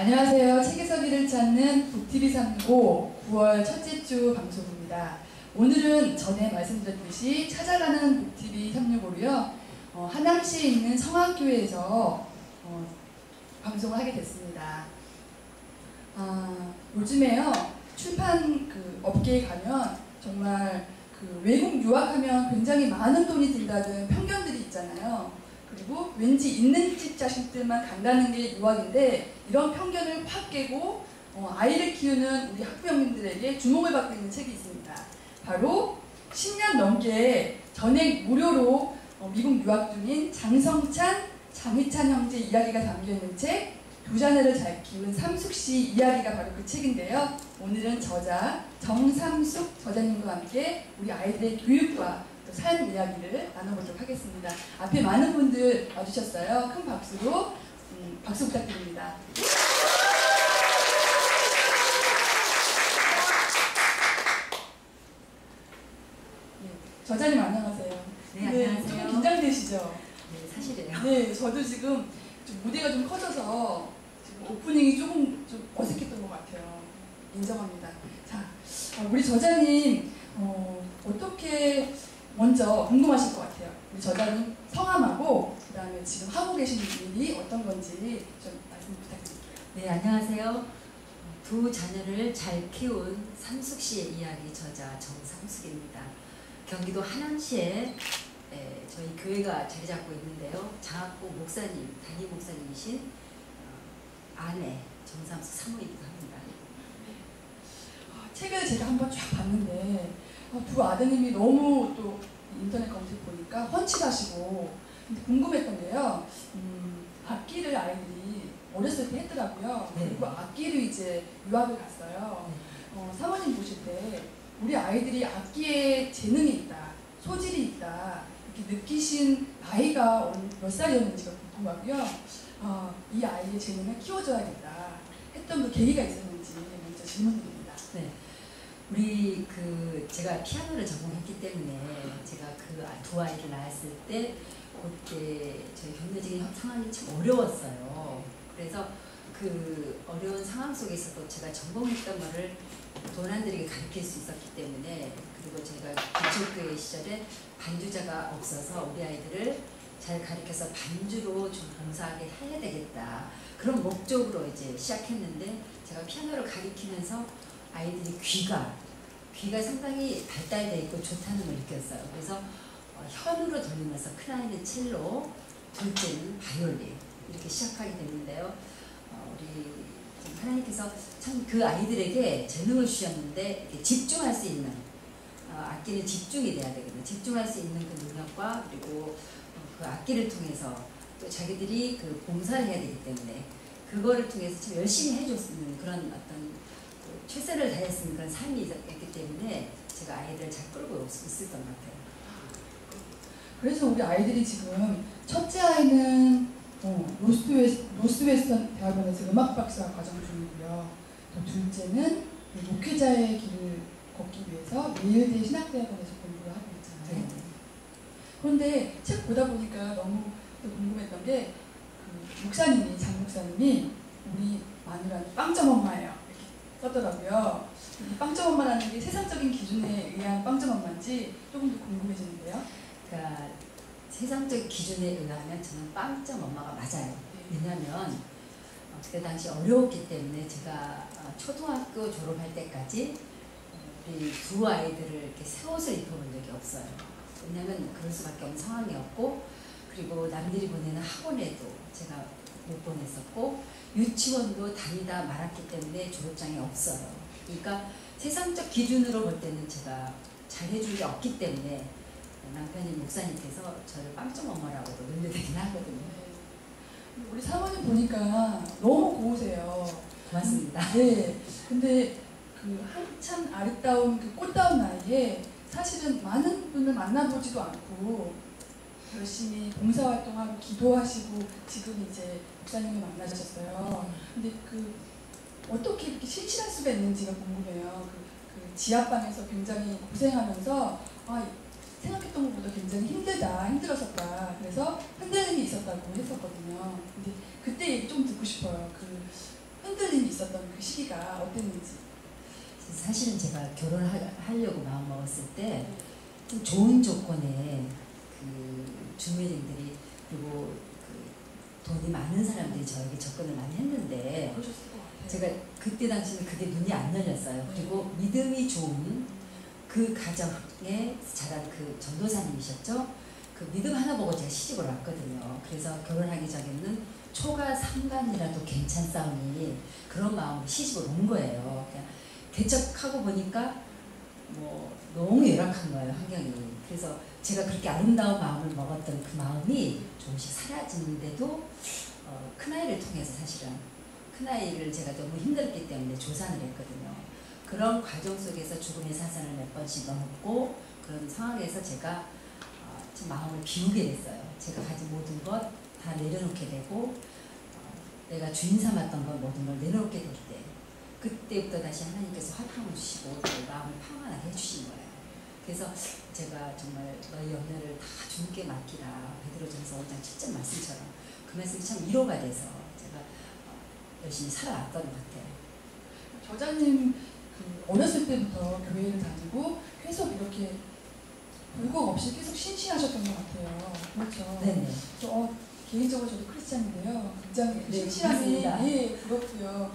안녕하세요. 책에서 길을 찾는 북TV 365 9월 첫째 주 방송입니다. 오늘은 전에 말씀드렸듯이 찾아가는 북TV 365로요. 하남시에 있는 성악교회에서 방송을 하게 됐습니다. 요즘에요. 출판 업계에 가면 정말 외국 유학하면 굉장히 많은 돈이 든다는 편견들이 있잖아요. 그리고 왠지 있는 집 자식들만 간다는 게 유학인데 이런 편견을 확 깨고 아이를 키우는 우리 학부형님들에게 주목을 받고 있는 책이 있습니다. 바로 10년 넘게 전액 무료로 미국 유학 중인 장성찬, 장희찬 형제 이야기가 담겨있는 책 두 자녀를 잘 키운 삼숙씨 이야기가 바로 그 책인데요. 오늘은 저자 정삼숙 저자님과 함께 우리 아이들의 교육과 또 삶 이야기를 나눠보도록 하겠습니다. 앞에 많은 분들 와주셨어요. 큰 박수로 박수 부탁드립니다. 저자님 안녕하세요. 네, 안녕하세요. 좀 긴장되시죠? 네, 사실이에요. 네, 저도 지금 무대가 좀 커져서 지금 오프닝이 조금 좀 어색했던 것 같아요. 인정합니다. 자, 우리 저자님 어떻게 먼저 궁금하실 것 같아요. 우리 저자님 성함하고 그 다음에 지금 하고 계신 일이 어떤 건지 좀 말씀 부탁드릴게요. 네, 안녕하세요. 두 자녀를 잘 키운 삼숙씨의 이야기 저자 정삼숙입니다. 경기도 하남시에 저희 교회가 자리 잡고 있는데요. 장학고 목사님, 담임 목사님이신 아내 정삼숙 사모이기도 합니다. 책을 제가 한번 쫙 봤는데 두 아드님이 너무 또 인터넷 검색 보니까 훤칠하시고 궁금했던 게요. 악기를 아이들이 어렸을 때 했더라고요. 네. 그리고 악기를 이제 유학을 갔어요. 사모님 보실 때 우리 아이들이 악기에 재능이 있다, 소질이 있다 이렇게 느끼신 나이가 몇 살이었는지가 궁금하고요. 이 아이의 재능을 키워줘야겠다 했던 그 계기가 있었는지 먼저 질문드립니다. 네. 제가 피아노를 전공했기 때문에 제가 그 두 아이를 낳았을 때 그때 저희 경제적인 상황이 참 어려웠어요. 그래서 그 어려운 상황 속에서도 제가 전공했던 거를 돈 안 들이게 가르칠 수 있었기 때문에, 그리고 제가 기초교회 시절에 반주자가 없어서 우리 아이들을 잘 가르쳐서 반주로 좀 봉사하게 해야 되겠다, 그런 목적으로 이제 시작했는데, 제가 피아노를 가르치면서 아이들이 귀가 상당히 발달되어 있고 좋다는 걸 느꼈어요. 그래서 현으로 돌리면서 큰아이는 첼로, 둘째는 바이올린 이렇게 시작하게 됐는데요. 우리 하나님께서 참 그 아이들에게 재능을 주셨는데 집중할 수 있는, 악기는 집중이 돼야 되거든요. 집중할 수 있는 그 능력과, 그리고 그 악기를 통해서 또 자기들이 그 봉사를 해야 되기 때문에 그거를 통해서 참 열심히 해줬는 그런 어떤 최선을 다했으면 그런 삶이 있기 때문에 제가 아이들을 잘 끌고 있었던 것 같아요. 그래서 우리 아이들이 지금 첫째 아이는 노스웨스턴 대학원에서 음악박사 과정 중이고요. 또 둘째는 목회자의 길을 걷기 위해서 예일대 신학대학원에서 공부를 하고 있잖아요. 네. 그런데 책 보다 보니까 너무 궁금했던 게 목사님이, 장 목사님이 우리 마누라는 빵점 엄마예요 이렇게 썼더라고요. 이 빵점 엄마라는 게 세상적인 기준에 의한 빵점 엄마인지 조금 더 궁금해지는데요. 그러니까 세상적 기준에 의하면 저는 빵점 엄마가 맞아요. 왜냐하면 그때 당시 어려웠기 때문에 제가 초등학교 졸업할 때까지 우리 두 아이들을 이렇게 새 옷을 입혀본 적이 없어요. 왜냐하면 그럴 수밖에 없는 상황이었고, 그리고 남들이 보내는 학원에도 제가 못 보냈었고, 유치원도 다니다 말았기 때문에 졸업장이 없어요. 그러니까 세상적 기준으로 볼 때는 제가 잘해준 게 없기 때문에 남편이 목사님께서 저를 빵점 엄마라고도 놀려대긴 하거든요. 우리 사모님 보니까 너무 고우세요. 고맙습니다. 네. 근데 그 한참 아리따운 그 꽃다운 나이에 사실은 많은 분을 만나보지도 않고 열심히 봉사활동하고 기도하시고 지금 이제 목사님을 만나셨어요. 근데 어떻게 이렇게 실천할 수가 있는지가 궁금해요. 그 지하방에서 굉장히 고생하면서 생각했던 것보다 굉장히 힘들었었다. 그래서 흔들림이 있었다고 했었거든요. 근데 그때 얘기 좀 듣고 싶어요. 흔들림이 있었던 그 시기가 어땠는지. 사실은 제가 결혼하려고 마음 먹었을 때 좀 좋은 조건에 그 중매쟁들이 그리고 그 돈이 많은 사람들이 저에게 접근을 많이 했는데 그러셨을 것 같아요. 제가 그때 당시는 그게 눈이 안 열렸어요. 그리고 믿음이 좋은 그 가정에 자란 그 전도사님이셨죠. 그 믿음 하나 보고 제가 시집을 왔거든요. 그래서 결혼하기 전에는 초가 상간이라도 괜찮사오니 그런 마음으로 시집을 온 거예요. 그냥 대척하고 보니까 뭐 너무 열악한 거예요, 환경이. 그래서 제가 그렇게 아름다운 마음을 먹었던 그 마음이 조금씩 사라지는데도 큰아이를 통해서 사실은 큰아이를 제가 너무 힘들었기 때문에 조산을 했거든요. 그런 과정 속에서 죽음의 사선을 몇 번씩 넘었고 그런 상황에서 제가 좀 마음을 비우게 됐어요. 제가 가진 모든 것 다 내려놓게 되고 내가 주인 삼았던 것 모든 걸 내려놓게 될 때 그때부터 다시 하나님께서 활성을 주시고 내 마음을 평안하게 해주신 거예요. 그래서 제가 정말 너희 연애를 다 주님께 맡기라 베드로전서 5장 7절 말씀처럼 그 말씀이 참 위로가 돼서 제가 열심히 살아왔던 것 같아요. 저자님 그 어렸을 때부터 교회를 다니고 계속 이렇게 불공 없이 계속 신실하셨던 것 같아요. 그렇죠? 네네. 개인적으로 저도 크리스찬인데요. 굉장히 네, 신실함이 맞습니다. 예, 부럽고요.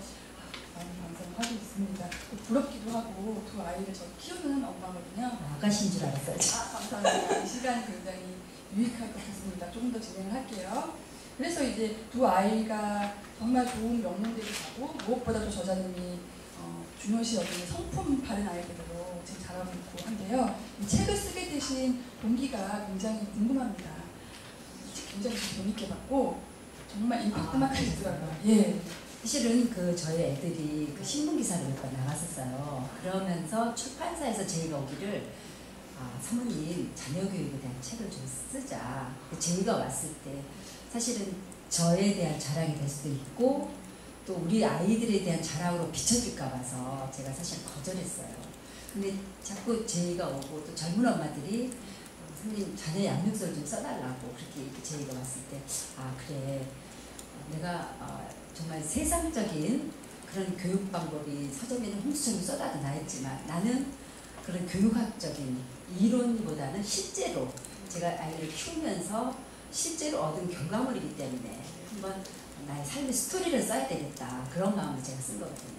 많이 반성하고 있습니다. 또 부럽기도 하고 두 아이를 저 키우는 엄마거든요. 아가씨인 줄 알았어요. 감사합니다. 이 시간이 굉장히 유익할 것 같습니다. 조금 더 진행을 할게요. 그래서 이제 두 아이가 정말 좋은 명문대를 가고 무엇보다도 저자님이 중요시 여기는 성품 바른 아이들로 지금 자라고 있고 한데요. 이 책을 쓰게 되신 동기가 굉장히 궁금합니다. 굉장히 재밌게 봤고 정말 임팩트만 크시더라고요. 예. 사실은 그 저희 애들이 그 신문 기사를 몇 번 나갔었어요. 그러면서 출판사에서 제의가 오기를 사모님 자녀 교육에 대한 책을 좀 쓰자. 제의가 왔을 때 사실은 저에 대한 자랑이 될 수도 있고 또 우리 아이들에 대한 자랑으로 비춰질까 봐서 제가 사실 거절했어요. 근데 자꾸 제의가 오고 또 젊은 엄마들이 선생님 자녀 양육서를 좀 써달라고 그렇게 제의가 왔을 때 그래 내가 정말 세상적인 그런 교육 방법이 서점에는 홍수처럼 쏟아져 나있지만 나는 그런 교육학적인 이론보다는 실제로 제가 아이를 키우면서 실제로 얻은 결과물이기 때문에 한번 나의 삶의 스토리를 써야 되겠다 그런 마음으로 제가 쓴 거거든요.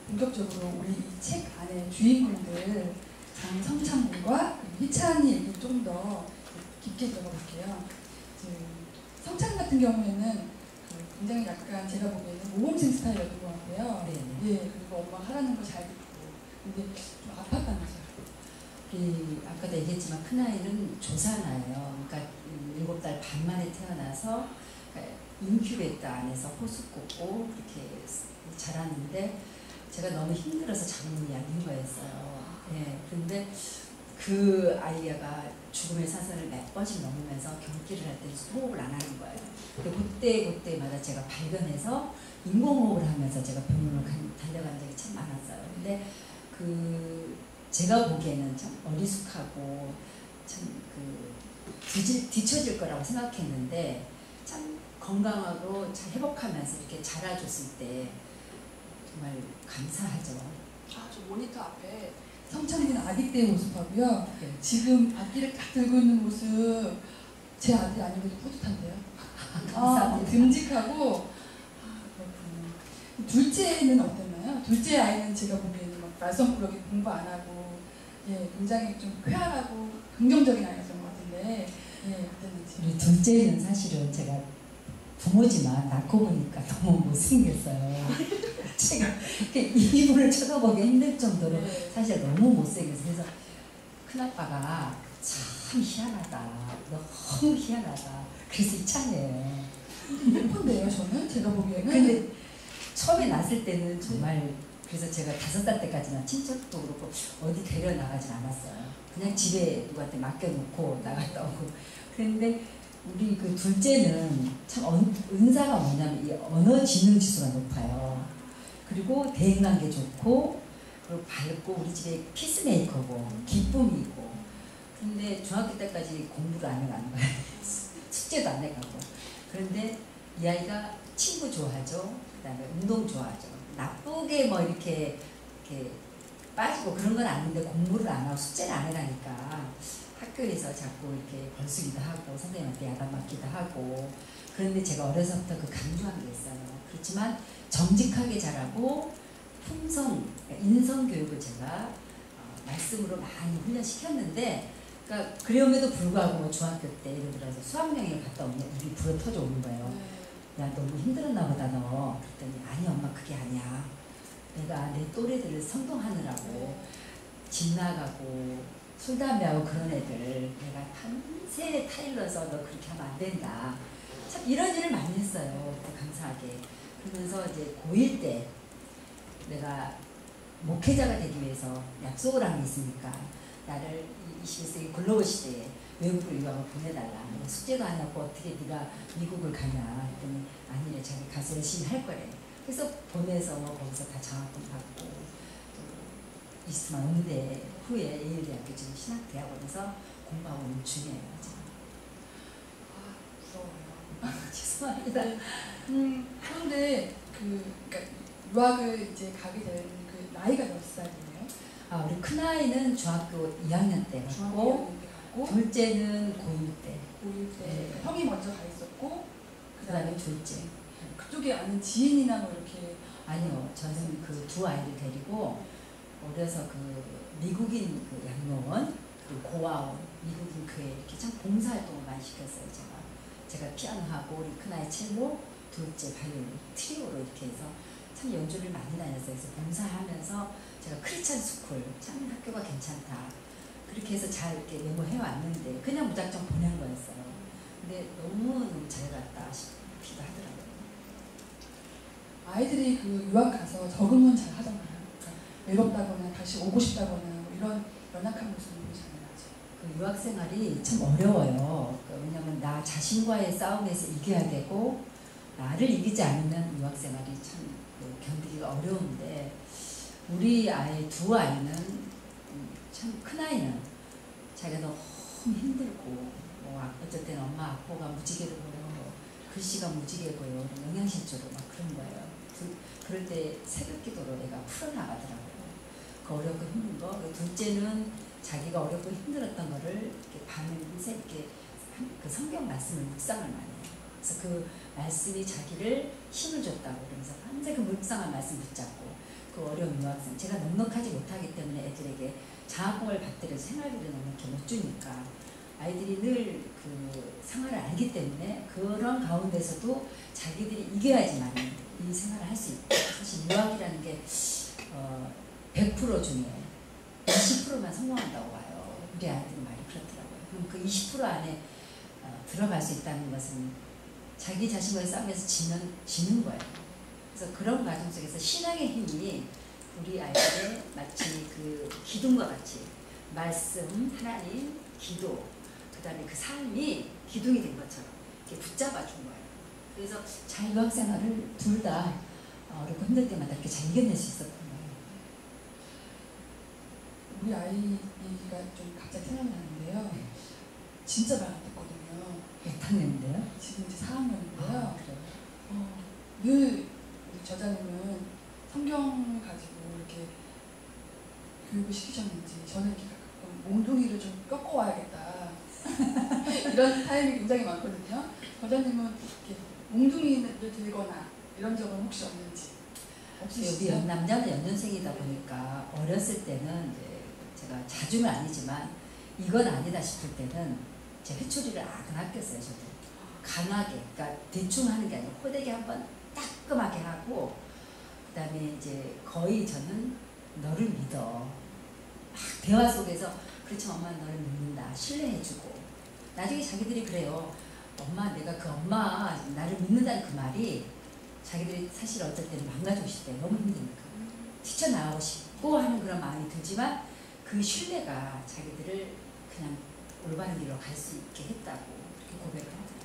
본격적으로 우리 이 책 안에 주인공들 장성찬과 희찬이 얘기 좀 더 깊게 들어볼게요. 성찬 같은 경우에는 굉장히 약간 제가 보기에는 모범생 스타일이었던 것 같아요. 네네. 예, 그리고 엄마 하라는 거 잘 듣고. 근데 좀 아팠다면서요. 아까도 얘기했지만 큰아이는 조산아예요. 그러니까 7달 반 만에 태어나서 인큐베이터 안에서 호수 꽂고 그렇게 자랐는데 제가 너무 힘들어서 장모님이 아닌 거였어요. 네, 그런데 그 아이가 죽음의 사선을 몇 번씩 넘으면서 경기를 할 때 호흡을 안 하는 거예요. 근데 그때마다 제가 발견해서 인공호흡을 하면서 제가 병원을 달려간 적이 참 많았어요. 근데 제가 보기에는 참 어리숙하고 참 뒤처질 거라고 생각했는데 참 건강하고 잘 회복하면서 이렇게 자라줬을 때 정말 감사하죠. 저 모니터 앞에 성찬이는 아기 때의 모습하고요. 네. 지금 악기를 딱 들고 있는 모습 제 아들이 아니고도 뿌듯한데요. 감사합니다. 듬직하고 그렇군요. 둘째는 어땠나요? 둘째 아이는 제가 보기에는 막 말썽꾸러기 공부 안 하고 굉장히 좀 쾌활하고 긍정적인 아이였던 것 같은데 어땠는지. 우리 둘째는 사실은 제가 부모지만 낳고 보니까 너무 못생겼어요. 제가 이분을 쳐다보기 힘들 정도로 사실 너무 못생겼어요. 그래서 큰아빠가 참 희한하다. 너무 희한하다. 그래서 이참이에요. 예쁜데요, 저는? 제가 보기에는. 근데 처음에 낳았을 때는 정말 그래서 제가 5살 때까지는 친척도 그렇고 어디 데려나가진 않았어요. 그냥 집에 누구한테 맡겨놓고 나갔다 오고. 그런데 우리 그 둘째는 참 은사가 뭐냐면 이 언어 지능 지수가 높아요. 그리고 대인관계 좋고 그리고 밝고 우리 집에 피스메이커고 기쁨이 있고. 근데 중학교 때까지 공부를 안 해가는 거예요. 숙제도 안 해가고. 그런데 이 아이가 친구 좋아하죠. 그다음에 운동 좋아하죠. 나쁘게 뭐 이렇게 빠지고 그런 건 아닌데 공부를 안 하고 숙제를 안 해가니까 학교에서 자꾸 이렇게 벌쓰기도 하고 선생님한테 야단 맞기도 하고. 그런데 제가 어려서부터 그 강조한 게 있어요. 그렇지만 정직하게 자라고 품성, 인성 교육을 제가 말씀으로 많이 훈련시켰는데, 그러니까 그럼에도 불구하고 뭐 중학교 때 예를 들어서 수학여행을 갔다 오면 입이 불어 터져 오는 거예요. 야, 너무 힘들었나 보다 너. 그랬더니 아니 엄마 그게 아니야. 내가 내 또래들을 선동하느라고 집 나가고 술 담배하고 그런 애들 내가 밤새 타일러서 너 그렇게 하면 안 된다. 참 이런 일을 많이 했어요. 감사하게. 그러면서 이제 고1 때 내가 목회자가 되기 위해서 약속을 한 게 있으니까 나를 21세기 글로벌 시대에 외국으로 유학을 보내달라. 숙제도 안 하고 어떻게 네가 미국을 가냐 했더니 아니래, 자기 가서 열심히 할 거래. 그래서 보내서 거기서 다 장학금 받고 또 이스만 음대 후에 예일대학교 지금 신학대학원에서 공부하고 있는 중이에요. 아, 부러워요. 죄송합니다. 그런데 그러니까 유학을 이제 가게 된 그 나이가 몇 살이에요? 아, 우리 큰아이는 중학교 2학년 때 갔고, 둘째는 고1 때. 고1 때. 네. 형이 먼저 가 있었고, 그 다음에 둘째. 그쪽에 아는 지인이나 뭐 이렇게. 아니요, 저는 그 두 아이를 데리고 어려서 그 미국인 그 양로원, 그 고아원, 미국인 교회 이렇게 참 봉사활동을 많이 시켰어요. 제가 피아노하고 우리 큰아이 첼로, 둘째 바이올린, 트리오로 이렇게 해서 참 연주를 많이 다녔어요. 그래서 봉사하면서 제가 크리스찬 스쿨, 참 학교가 괜찮다. 그렇게 해서 잘 이렇게 메모해 왔는데 그냥 무작정 보낸 거였어요. 근데 너무너무 잘 갔다 싶기도 하더라고요. 아이들이 그 유학 가서 적응은 잘 하잖아요. 그러니까 외롭다거나 다시 오고 싶다거나 뭐 이런 연약한 모습을 잘 나죠. 그 유학 생활이 참 어려워요. 왜냐하면 나 자신과의 싸움에서 이겨야 되고 나를 이기지 않으면 유학 생활이 참 견디기가 어려운데, 우리 아이 두 아이는 참 큰 아이는 자기가 너무 힘들고 뭐 어쩔 때는 엄마 악보가 무지개로 보여, 글씨가 무지개 보여, 영양실조로 막 그런 거예요. 그럴 때 새벽 기도로 애가 풀어나가더라고요. 그 어렵고 힘든 거. 둘째는 자기가 어렵고 힘들었던 거를 이렇게 밤새 이렇게 그 성경 말씀을 묵상을 많이 해요. 그래서 그 말씀이 자기를 힘을 줬다고 그러면서 밤새 그 묵상한 말씀 붙잡고, 그 어려운 유학생, 제가 넉넉하지 못하기 때문에 애들에게 장학금을 받더라도 생활비를 넉넉히 못 주니까 아이들이 늘 그 상황을 알기 때문에 그런 가운데서도 자기들이 이겨야지만 이 생활을 할 수 있고, 사실 유학이라는 게 100% 중에 20%만 성공한다고 봐요. 우리 아이들은 말이 그렇더라고요. 그럼 그 20% 안에 들어갈 수 있다는 것은 자기 자신과의 싸움에서 지는 거예요. 그래서 그런 과정 속에서 신앙의 힘이 우리 아이들의 마치 그 기둥과 같이 말씀, 하나님, 기도, 그 다음에 그 삶이 기둥이 된 것처럼 이렇게 붙잡아 준 거예요. 그래서 잘 유학 생활을 둘 다 어렵고 힘들 때마다 이렇게 잘 이겨낼 수 있었던 거예요. 우리 아이 얘기가 좀 갑자기 생각나는데요. 네. 진짜 말 안 듣거든요. 몇 학년인데요? 지금 이제 4학년인데요. 아, 그래요? 늘 우리 저자님은 성경 가지고 이렇게 교육을 시키셨는지 저는 이렇게 가끔 몽둥이를 좀 꺾어와야겠다. 이런 타임이 굉장히 많거든요. 저자님은 이렇게 몽둥이를 들거나 이런 적은 혹시 없는지? 우리 남자는 연년생이다 보니까 어렸을 때는 이제 제가 자주는 아니지만 이건 아니다 싶을 때는 제 회초리를 아껴어요. 저도 강하게, 그러니까 대충 하는 게 아니고 호되게 한번 따끔하게 하고, 그 다음에 이제 거의 저는 너를 믿어. 막 대화 속에서 그렇지 엄마 너를 믿는다, 신뢰해주고. 나중에 자기들이 그래요. 엄마, 내가 그 엄마 나를 믿는다는 그 말이 자기들이 사실 어떨 때는 망가지고 싶대. 너무 힘드니까 뛰쳐나가고 싶고 하는 그런 마음이 들지만 그 신뢰가 자기들을 그냥 올바른 길로 갈 수 있게 했다고 그렇게 고백을 하더라고요.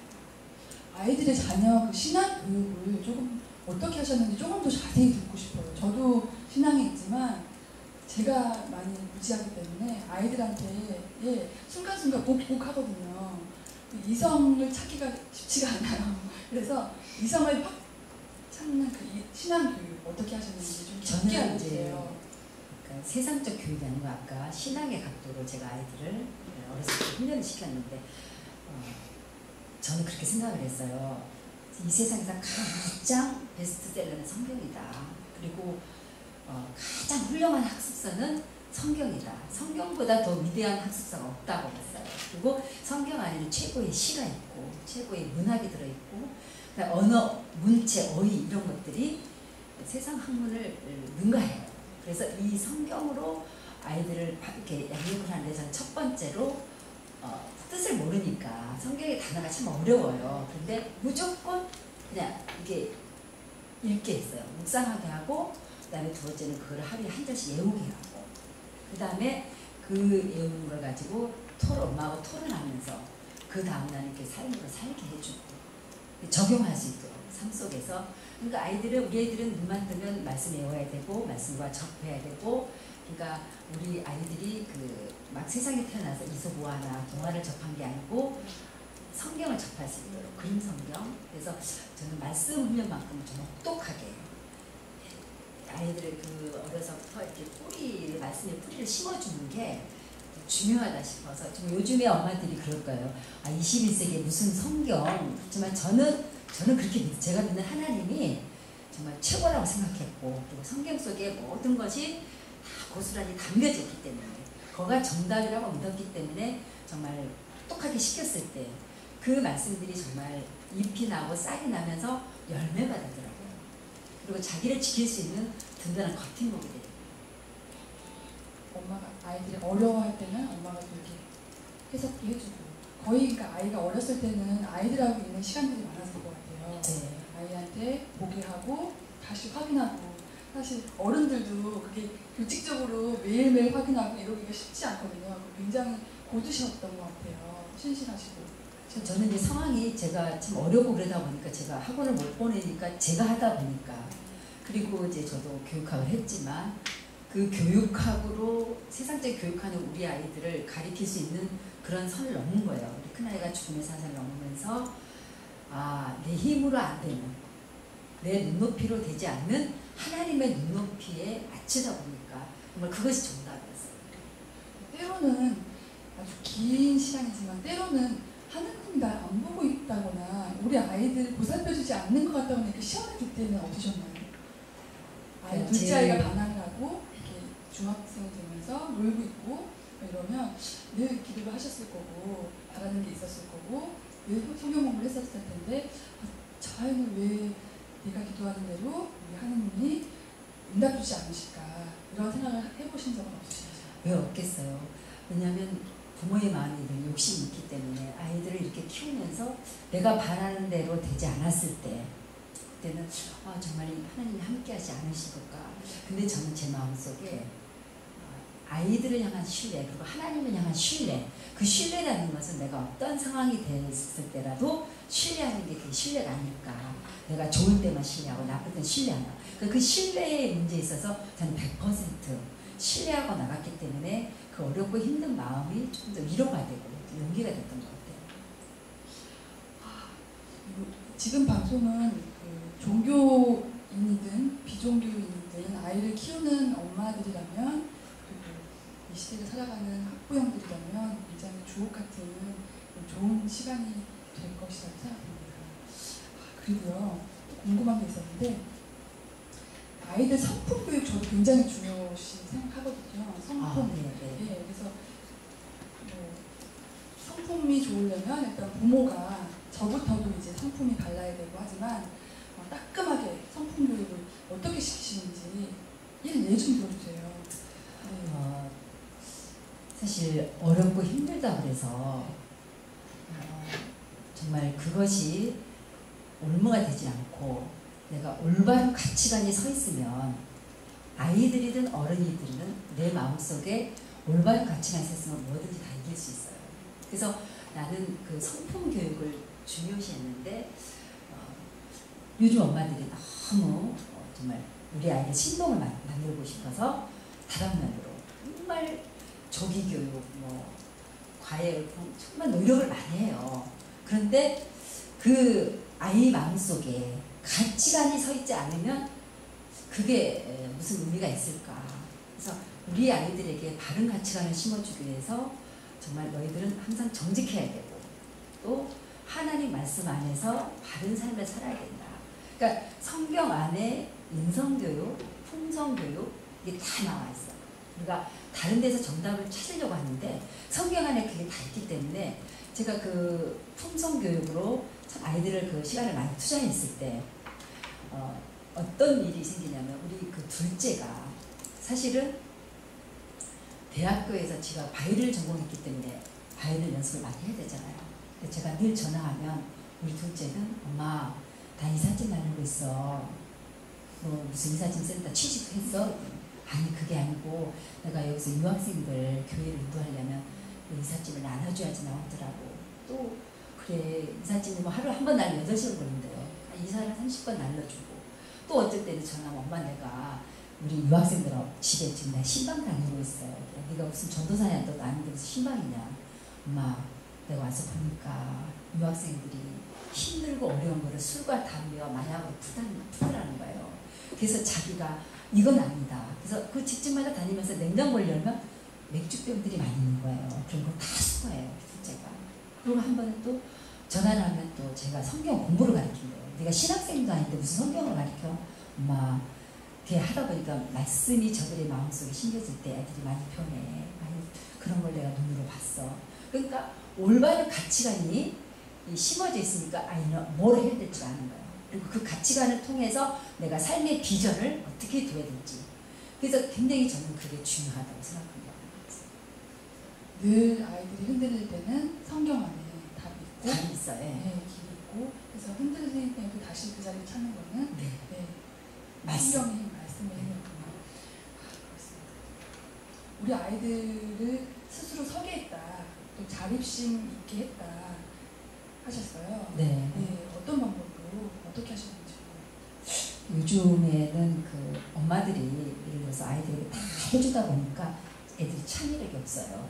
아이들의 자녀 그 신앙 교육을 조금 어떻게 하셨는지 조금 더 자세히 듣고 싶어요. 저도 신앙이 있지만 제가 많이 무지하기 때문에 아이들한테 순간순간 복복하거든요. 이성을 찾기가 쉽지가 않아요. 그래서 이성을 확 찾는 그 신앙 교육 어떻게 하셨는지 좀 저는 깊게 알려주세요. 그러니까 세상적 교육이 아니고 아까 신앙의 각도로 제가 아이들을 어렸을 때 훈련을 시켰는데 저는 그렇게 생각을 했어요. 이 세상에서 가장 베스트셀러는 성경이다. 그리고 가장 훌륭한 학습서는 성경이다. 성경보다 더 위대한 학습서가 없다고 봤어요. 그리고 성경 안에는 최고의 시가 있고 최고의 문학이 들어있고 언어, 문체, 어휘 이런 것들이 세상 학문을 능가해요. 그래서 이 성경으로 아이들을 이렇게 양육을 하는데 저는 첫 번째로 뜻을 모르니까 성경의 단어가 참 어려워요. 근데 무조건 그냥 이게 읽게 했어요. 묵상하게 하고 그다음에 두 번째는 그걸 하루에 한 절씩 외우게 하고 그 다음에 그 외우는 걸 가지고 엄마하고 토론하면서 그 다음날 이렇게 삶으로 살게 해주고 적용할 수 있도록 삶 속에서. 그러니까 우리 아이들은 눈만 뜨면 말씀 외워야 되고 말씀과 접해야 되고, 그러니까 우리 아이들이 막 세상에 태어나서 이소모아나 동화를 접한 게 아니고 성경을 접할 수 있도록 그림 성경. 그래서 저는 말씀 훈련만큼은 좀 혹독하게 아이들을 어려서부터 이렇게 말씀의 뿌리를 심어주는 게 중요하다 싶어서. 지금 요즘에 엄마들이 그럴 거예요. 21세기에 무슨 성경. 하지만 저는 그렇게 제가 믿는 하나님이 정말 최고라고 생각했고, 그리고 성경 속에 모든 것이 다 고스란히 담겨져 있기 때문에, 그거가 정답이라고 믿었기 때문에 정말 똑똑하게 시켰을 때 그 말씀들이 정말 잎이 나고 싹이 나면서 열매가 되더라고요. 그리고 자기를 지킬 수 있는 든든한 버팀목이 돼요. 엄마가 아이들이 어려워할 때는 엄마가 이렇게 해석도 해주고, 거의 그러니까 아이가 어렸을 때는 아이들하고 있는 시간들이 많았을 것 같아요. 네. 아이한테 보게 하고 다시 확인하고. 사실 어른들도 그게 규칙적으로 매일매일 확인하고 이러기가 쉽지 않거든요. 굉장히 고드셨던 것 같아요. 신실하시고. 저는 이제 상황이 제가 참 어렵고 그러다 보니까 제가 학원을 못 보내니까 제가 하다 보니까, 그리고 이제 저도 교육학을 했지만 그 교육학으로 세상적 교육하는 우리 아이들을 가리킬 수 있는 그런 선을 넘은 거예요. 우리 큰아이가 죽음의 산을 넘으면서 내 힘으로 안 되는, 내 눈높이로 되지 않는 하나님의 눈높이에 맞추다 보니까 정말 그것이 정답이었어요. 때로는 아주 긴 시간이지만 때로는 하나님이 날 안 보고 있다거나 우리 아이들 보살펴주지 않는 것 같다거나 이렇게 시험을 줄 때는 없으셨나요? 둘째 아이가 반항을 하고 이렇게 중학생이 되면서 놀고 있고 이러면 늘 기도를 하셨을 거고 바라는 게 있었을 거고 늘 성경 공부를 했었을 텐데 저 아이는 왜 내가 기도하는 대로 우리 하나님이 응답주지 않으실까, 이런 생각을 해보신 적은 없으시죠? 왜 없겠어요? 왜냐하면 부모의 마음이 늘 욕심이 있기 때문에 아이들을 이렇게 키우면서 내가 바라는 대로 되지 않았을 때, 그때는 정말 하나님이 함께하지 않으실까. 근데 저는 제 마음속에 아이들을 향한 신뢰, 그리고 하나님을 향한 신뢰, 그 신뢰라는 것은 내가 어떤 상황이 됐을 때라도 신뢰하는 게 그 신뢰가 아닐까. 내가 좋을 때만 신뢰하고 나쁠 때는 신뢰하나. 그 신뢰의 문제에 있어서 저는 100% 신뢰하고 나갔기 때문에 그 어렵고 힘든 마음이 조금 더 위로가 되고 용기가 됐던 것 같아요. 지금 방송은 종교인이든 비종교인이든 아이를 키우는 엄마들이라면, 그리고 이 시대를 살아가는 학부형들이라면 굉장히 주옥 같은 좋은 시간이 될 것이라고 생각합니다. 그리고요, 궁금한 게 있었는데, 아이들 성품 교육 저도 굉장히 중요시 생각하거든요. 성품. 네, 그래서 성품이 좋으려면 일단 부모가 저부터도 이제 성품이 갈라야 되고 하지만 따끔하게 성품 교육을 어떻게 시키시는지 예 좀 들어주세요. 네. 사실 어렵고 힘들다 그래서 정말 그것이 올무가 되지 않고 내가 올바른 가치관이 서 있으면, 아이들이든 어른이들은 내 마음속에 올바른 가치관이 서 있으면 뭐든지 다 이길 수 있어요. 그래서 나는 그 성품 교육을 중요시했는데 요즘 엄마들이 너무 정말 우리 아이의 신동을 만들고 싶어서 다방면으로 정말 조기교육, 과외, 정말 노력을 많이 해요. 그런데 그 아이 마음속에 가치관이 서 있지 않으면 그게 무슨 의미가 있을까. 그래서 우리 아이들에게 바른 가치관을 심어주기 위해서 정말 너희들은 항상 정직해야 되고 또 하나님 말씀 안에서 바른 삶을 살아야 된다. 그러니까 성경 안에 인성교육, 품성교육 이게 다 나와 있어. 우리가 다른 데서 정답을 찾으려고 하는데 성경 안에 그게 다 있기 때문에 제가 그 품성교육으로 참 아이들을 그 시간을 많이 투자했을 때 어떤 일이 생기냐면 우리 그 둘째가 사실은 대학교에서 제가 바이올린을 전공했기 때문에 바이올린 연습을 많이 해야 되잖아요. 근데 제가 늘 전화하면 우리 둘째는 엄마 나 이삿짐 나르고 있어. 너 무슨 이삿짐 센터 취직했어? 아니 그게 아니고 내가 여기서 유학생들 교회를 인도하려면 이삿짐을 나눠줘야지 나오더라고. 또 그래 이삿짐이 뭐 하루에 한 번 날리면 8시간 걸린대요. 이사를 30번 날려주고 또 어쩔 때는 전화하면 엄마 내가 우리 유학생들 집에 지금 나 신방 다니고 있어요. 네가 무슨 전도사냐 너 아닌데 무슨 신방이냐. 엄마 내가 와서 보니까 유학생들이 힘들고 어려운 거를 술과 담배와 마약으로 푸더라는 거예요. 그래서 자기가 이건 아니다. 그래서 그 집집마다 다니면서 냉장고를 열면 맥주병들이 많이 있는 거예요. 그런 걸 다 수거해요. 둘째가. 그리고 한 번은 또 전화를 하면 또 제가 성경 공부를 가르친대요. 네가 신학생도 아닌데 무슨 성경을 가르쳐? 엄마 그렇게 하다 보니까 말씀이 저들의 마음속에 심겨질 때 애들이 많이 변해. 그런 걸 내가 눈으로 봤어. 그러니까 올바른 가치관이 심어져 있으니까 아이는 뭘 해야 될지 아는 거예요. 그리고 그 가치관을 통해서 내가 삶의 비전을 어떻게 둬야 될지. 그래서 굉장히 저는 그게 중요하다고 생각합니다. 늘 아이들이 흔들릴 때는 성경 안에 답이 있고 답이 있어요. 네, 길이 있고 그래서 흔들릴 때도 다시 그 자리를 찾는 거는 네. 말씀의 힘, 말씀의 힘이었구나. 그렇습니다. 우리 아이들을 스스로 서게 했다, 또 자립심 있게 했다 하셨어요. 네. 어떤 방법으로 어떻게 하셨는지. 요즘에는 그 엄마들이 예를 들어서 아이들에게 다 해주다 보니까 애들이 창의력이 없어요.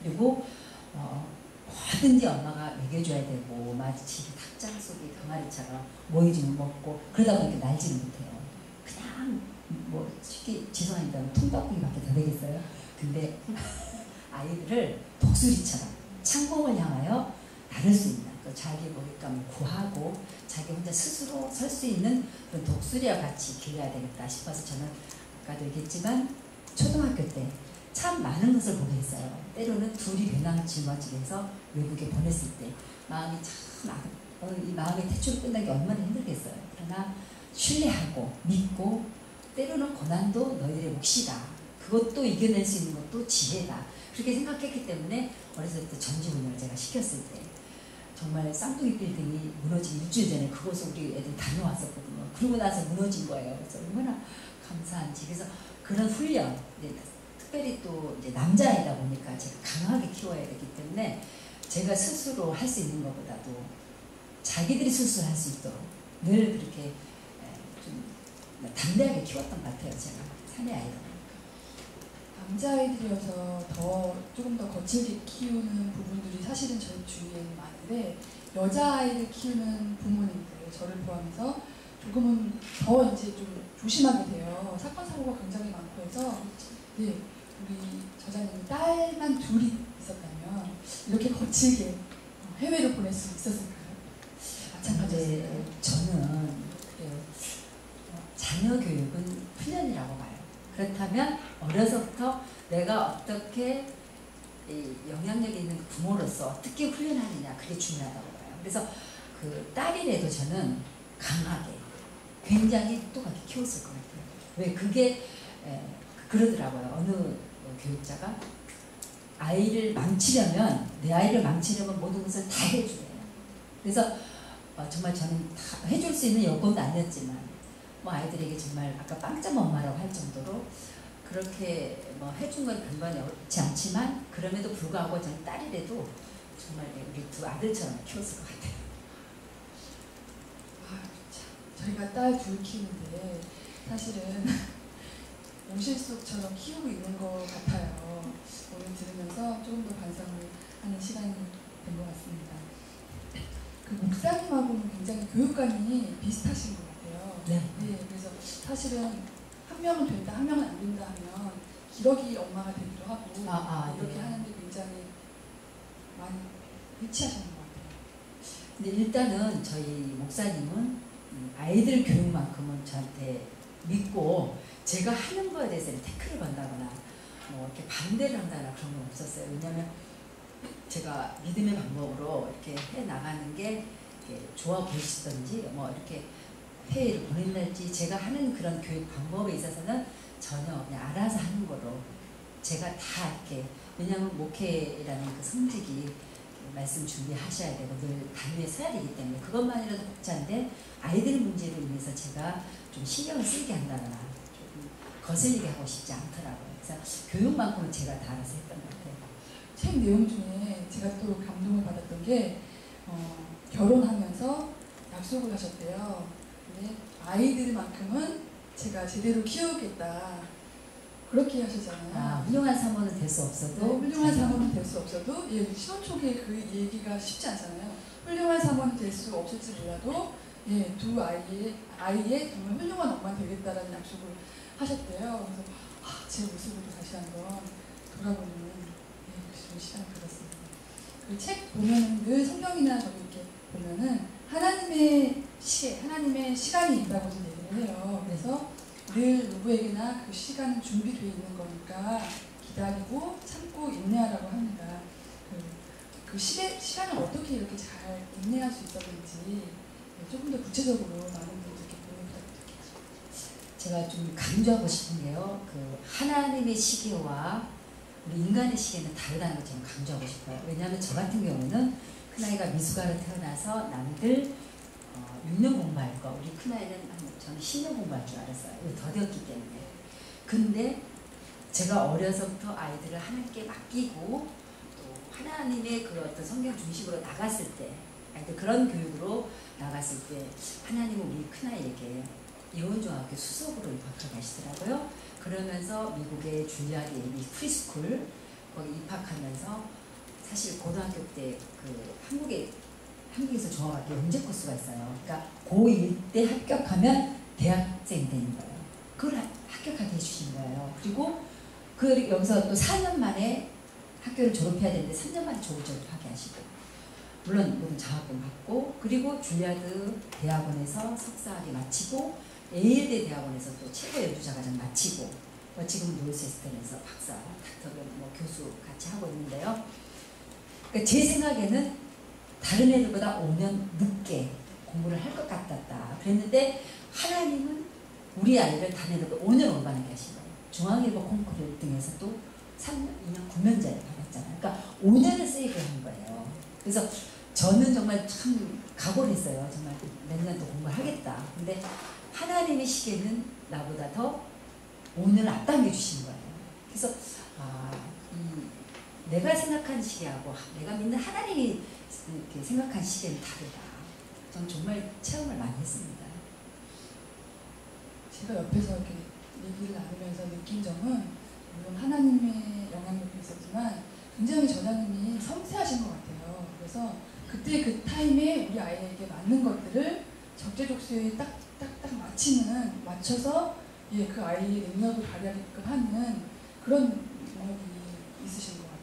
그리고 뭐든지 엄마가 먹여줘야 되고 마치 닭장 속의 병아리처럼 모이지는 먹고 그러다 보니까 날지는 못해요. 그냥 뭐 쉽게 죄송합니다. 통닭고기밖에 더 되겠어요. 근데 아이들을 독수리처럼 창공을 향하여 나를 수 있는 자기 먹잇감을 구하고 자기 혼자 스스로 설 수 있는 그런 독수리와 같이 길러야 되겠다 싶어서 저는 아까도 얘기했지만 초등학교 때 참 많은 것을 보게 했어요. 때로는 둘이 배낭을 짊어지면서 외국에 보냈을 때 마음이 참 이 마음의 태초로 끝나기 얼마나 힘들겠어요. 그러나 신뢰하고 믿고 때로는 고난도 너희들의 몫이다. 그것도 이겨낼 수 있는 것도 지혜다. 그렇게 생각했기 때문에 어렸을 때 전지훈련을 제가 시켰을 때 정말 쌍둥이 빌딩이 무너진 일주일 전에 그곳을 우리 애들 다녀왔었거든요. 그러고 나서 무너진 거예요. 그래서 얼마나 감사한지. 그래서 그런 훈련, 특별히 또 이제 남자이다 보니까 제가 강하게 키워야 되기 때문에 제가 스스로 할 수 있는 것보다도 자기들이 스스로 할 수 있도록 늘 그렇게 좀 담대하게 키웠던 것 같아요. 제가 사내 아이들. 남자아이들이어서 조금 더 거칠게 키우는 부분들이 사실은 저희 주위에는 많은데 여자아이를 키우는 부모님들, 저를 포함해서 조금은 더 이제 좀 조심하게 돼요. 사건 사고가 굉장히 많고 해서 우리 저자님이 딸만 둘이 있었다면 이렇게 거칠게 해외로 보낼 수 있었을까요? 마찬가지였어요. 저는 그래요. 자녀 교육은 훈련이라고 봐요. 그렇다면 어려서부터 내가 어떻게 영향력이 있는 부모로서 어떻게 훈련하느냐 그게 중요하다고 봐요. 그래서 그 딸이라도 저는 강하게 굉장히 똑똑하게 키웠을 것 같아요. 왜 그게 그러더라고요. 어느 교육자가 아이를 망치려면 내 아이를 망치려면 모든 것을 다 해줘요. 그래서 정말 저는 다 해줄 수 있는 여건도 아니었지만 뭐 아이들에게 정말 아까 빵점 엄마라고 할 정도로 그렇게 뭐 해준 건 근본이 없지 않지만 그럼에도 불구하고 저는 딸이라도 정말 우리 두 아들처럼 키웠을 것 같아요. 저희가 딸 둘 키우는데 사실은 몽실속처럼 키우고 있는 것 같아요. 오늘 들으면서 조금 더 반성을 하는 시간이 된 것 같습니다. 그 목사님하고는 굉장히 교육관이 비슷하신 것 같아요. 네. 네, 그래서 사실은 한 명은 된다, 한 명은 안 된다 하면 기러기 엄마가 되기도 하고 이렇게 네. 하는데 굉장히 많이 일치하시는 것 같아요. 근데 일단은 저희 목사님은 아이들 교육만큼은 저한테 믿고 제가 하는 거에 대해서 태클을 건다거나 뭐 이렇게 반대를 한다거나 그런 건 없었어요. 왜냐하면 제가 믿음의 방법으로 이렇게 해 나가는 게 좋아 보이시던지 뭐 이렇게 회의를 보낸달지 제가 하는 그런 교육 방법에 있어서는 전혀 그냥 알아서 하는 거로 제가 다 이렇게 왜냐하면 목회라는 그 성직이 말씀 준비하셔야 되고 늘 단위에 서야 되기 때문에 그것만이라도 벅찬데 아이들 문제로 인해서 제가 좀 신경을 쓰이게 한다거나 조금 거슬리게 하고 싶지 않더라고요. 그래서 교육만큼은 제가 다 알아서 했던 것 같아요. 책 내용 중에 제가 또 감동을 받았던 게 결혼하면서 약속을 하셨대요. 근데 아이들만큼은 제가 제대로 키우겠다. 그렇게 하셨잖아요. 훌륭한 사모는 될 수 없어도 훌륭한 사모는 될 수 없어도 신혼 초기에 그 얘기가 쉽지 않잖아요. 훌륭한 사모는 될 수 없을지 몰라도 두 아이의 정말 훌륭한 엄마 되겠다라는 약속을 하셨대요. 그래서 제 모습으로 다시 한번 돌아보는 그런 시간을 가졌습니다. 그 책 보면은 늘 성경이나 저기 이렇게 보면은 하나님의 시계, 하나님의 시간이 있다고 좀 얘기를 해요. 그래서 늘 누구에게나 그 시간은 준비되어 있는 거니까 기다리고 참고 인내하라고 합니다. 그 시간을 어떻게 이렇게 잘 인내할 수 있었는지 조금 더 구체적으로 많은 분들께 공유 부탁드릴게요. 제가 좀 강조하고 싶은 게요. 그 하나님의 시계와 우리 인간의 시계는 다르다는 걸 저는 강조하고 싶어요. 왜냐하면 저 같은 경우는 큰아이가 미숙아로 태어나서 남들 6년 공부할 거 우리 큰아이는 저는 10년 공부할 줄 알았어요. 더뎠기 때문에. 근데 제가 어려서부터 아이들을 하나님께 맡기고 또 하나님의 그 어떤 성경 중심으로 나갔을 때 아이들 그런 교육으로 나갔을 때 하나님은 우리 큰아이에게 예원중학교 수석으로 입학하게 하시더라고요. 그러면서 미국의 줄리아드 예비 프리스쿨 거기 입학하면서 사실 고등학교 때 그 한국에서 종합학교 영재 코스가 있어요. 그러니까 고1 때 합격하면 대학생이 되는 거예요. 그걸 합격하게 해주신 거예요. 그리고 여기서 또 4년 만에 학교를 졸업해야 되는데 3년 만에 졸업하게 하시고 물론 모든 장학금 받고 그리고 줄리아드 대학원에서 석사학위 마치고 예일대 대학원에서 또 최고 연주자과정 마치고 지금 노스웨스턴에서 박사, 닥터를 교수 같이 하고 있는데요. 그러니까 제 생각에는 다른 애들보다 5년 늦게 공부를 할 것 같았다. 그랬는데 하나님은 우리 아이를 다른 애들보다 5년 올바르게 하신 거예요. 중앙일보 콩쿠르 1등에서 또 3년, 2년 9년제를 받았잖아요. 그러니까 5년을 세이브를 한 거예요. 그래서 저는 정말 참 각오를 했어요. 정말 몇 년 더 공부를 하겠다. 근데 하나님의 시계는 나보다 더 5년을 앞당겨 주신 거예요. 그래서 내가 생각한 시계하고 내가 믿는 하나님이 이렇게 생각한 시계는 다르다. 전 정말 체험을 많이 했습니다. 제가 옆에서 이렇게 얘기를 나누면서 느낀 점은 물론 하나님의 영향력도 있었지만 굉장히 전하님이 섬세하신 것 같아요. 그래서 그때 그 타임에 우리 아이에게 맞는 것들을 적재적소에 딱딱딱 맞춰서 그 아이의 능력을 발휘하게끔 하는 그런 능력이 있으신 것 같아요.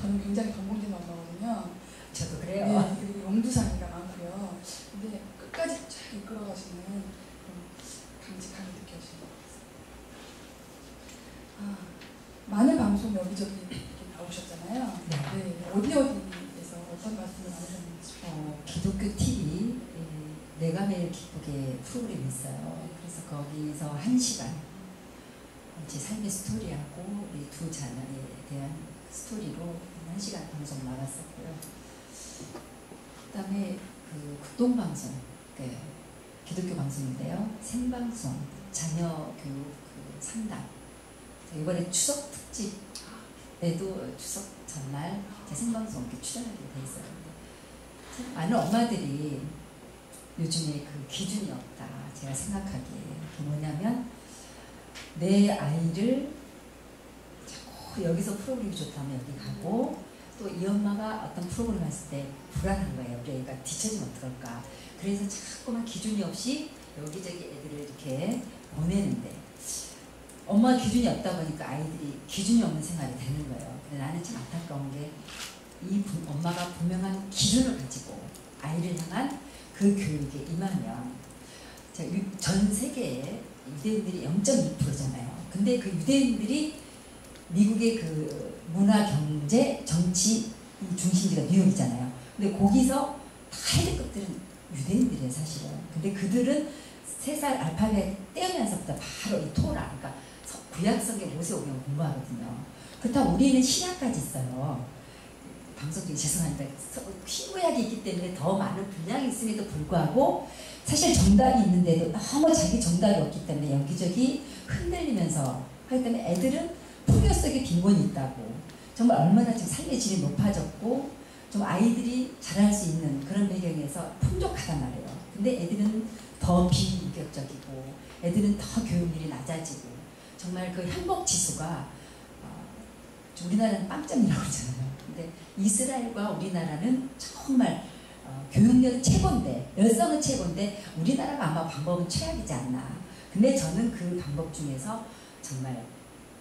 저는 굉장히 덤벙대는 엄마거든요. 저도 그래요. 네, 그리고 용두사미가 많고요. 근데 끝까지 잘 이끌어가시는 강직함이 느껴지는 것 같습니다. 많은 방송 여기저기 이렇게 나오셨잖아요. 네. 어디에서 어떤 말씀을 나누셨는지. 기독교 TV 내가 매일 기쁘게 프로그램이 있어요. 그래서 거기서 1시간 제 삶의 스토리하고 우리 두 자녀에 대한 스토리로 1시간 방송 나갔었고요. 그 다음에 그 극동방송, 기독교 방송인데요. 생방송, 자녀 교육 상담. 이번에 추석 특집에도 추석 전날 제 생방송 이렇게 출연하게 돼 있어요. 많은 엄마들이 요즘에 그 기준이 없다. 제가 생각하기에 그게 뭐냐면 내 아이를 자꾸 여기서 프로그램이 좋다면 여기 가고 또 이 엄마가 어떤 프로그램 했을 때 불안한 거예요. 우리 애가 뒤처지면 어떨까. 그래서 자꾸만 기준이 없이 여기저기 애들을 이렇게 보내는데 엄마 기준이 없다 보니까 아이들이 기준이 없는 생활이 되는 거예요. 근데 나는 참 안타까운 게 이 엄마가 분명한 기준을 가지고 아이를 향한 그 교육에 임하면 전 세계에 유대인들이 0.2%잖아요. 근데 그 유대인들이 미국의 그 문화, 경제, 정치 중심지가 뉴욕이잖아요. 근데 거기서 다 헤드급들은 유대인들이에요, 사실은. 근데 그들은 3살 알파벳 떼우면서부터 바로 이 토라, 그러니까 구약성경 모세오경 공부하거든요. 그렇다고 우리는 신약까지 있어요. 방송 중에 죄송합니다. 신구약이 있기 때문에 더 많은 분량이 있음에도 불구하고 사실 정답이 있는데도 너무 자기 정답이 없기 때문에 여기저기 흔들리면서 하기 때문에 애들은 풍요 속에 빈곤이 있다고, 정말 얼마나 지금 삶의 질이 높아졌고 좀 아이들이 자랄 수 있는 그런 배경에서 풍족하단 말이에요. 근데 애들은 더 비인격적이고 애들은 더 교육률이 낮아지고 정말 그 행복 지수가 우리나라는 빵점이라고 그러잖아요. 근데 이스라엘과 우리나라는 정말 교육열은 최고인데, 열성은 최고인데 우리나라가 아마 방법은 최악이지 않나. 근데 저는 그 방법 중에서 정말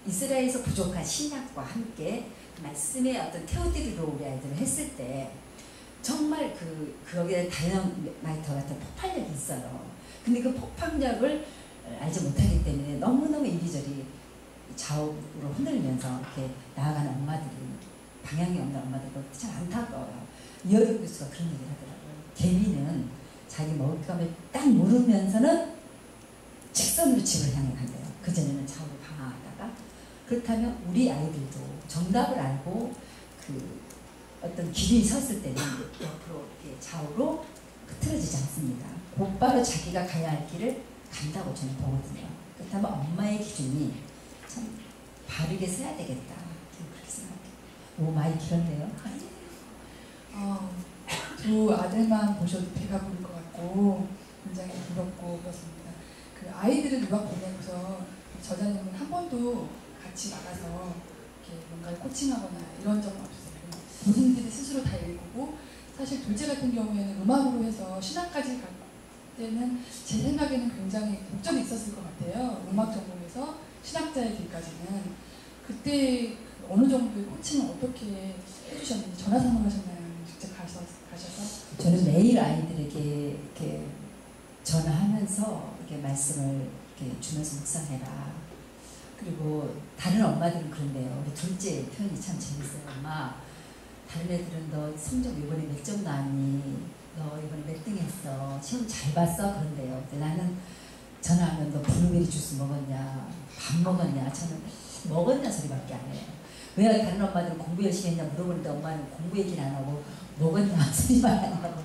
이스라엘에서 부족한 신약과 함께 말씀의 어떤 테오디르로 우리 아이들을 했을 때 정말 거기에 다이너마이터 같은 폭발력이 있어요. 근데 그 폭발력을 알지 못하기 때문에 너무너무 이리저리 좌우로 흔들면서 이렇게 나아가는 엄마들이, 방향이 없는 엄마들도 참 안타까워요. 이어리 교수가 그런 얘기를 하더라고요. 개미는 자기 먹잇감을 딱 물으면서는 직선으로 집을 향해 간대요. 그전에는 좌우로 방황하다가. 그렇다면 우리 아이들도 정답을 알고 그 어떤 기준이 섰을 때는 옆으로 이렇게 좌우로 흐트러지지 않습니다. 곧바로 자기가 가야 할 길을 간다고 저는 보거든요. 그렇다면 엄마의 기준이 참 바르게 서야 되겠다. 그렇게 생각해요. 오, 많이 길었네요. 두 아들만 보셔도 배가 부를 것 같고 굉장히 부럽고 그렇습니다. 그 아이들을 유학 보내고서 저자님은 한 번도 같이 나가서 이렇게 뭔가를 코칭하거나 이런 적은 없으세요. 본인들이 스스로 다 읽고, 사실 둘째 같은 경우에는 음악으로 해서 신학까지 갈 때는 제 생각에는 굉장히 독점이 있었을 것 같아요. 음악 전공에서 신학자의 길까지는. 그때 어느 정도의 코칭을 어떻게 해주셨는지, 전화 상담하셨나요? 직접 가셔서? 저는 매일 아이들에게 이렇게 전화하면서 이렇게 말씀을 이렇게 주면서 묵상해라. 그리고 다른 엄마들은 그런데요. 우리 둘째 표현이 참 재밌어요. 엄마, 다른 애들은 너 성적 이번에 몇 점 나왔니? 너 이번에 몇 등 했어? 시험 잘 봤어? 그런데요. 근데 나는 전화하면 너 블루베리 주스 먹었냐? 밥 먹었냐? 저는 먹었냐 소리밖에 안 해요. 왜 다른 엄마들은 공부 열심히 했냐 물어보는데 엄마는 공부 얘기는 안 하고 먹었냐 소리만 하냐고.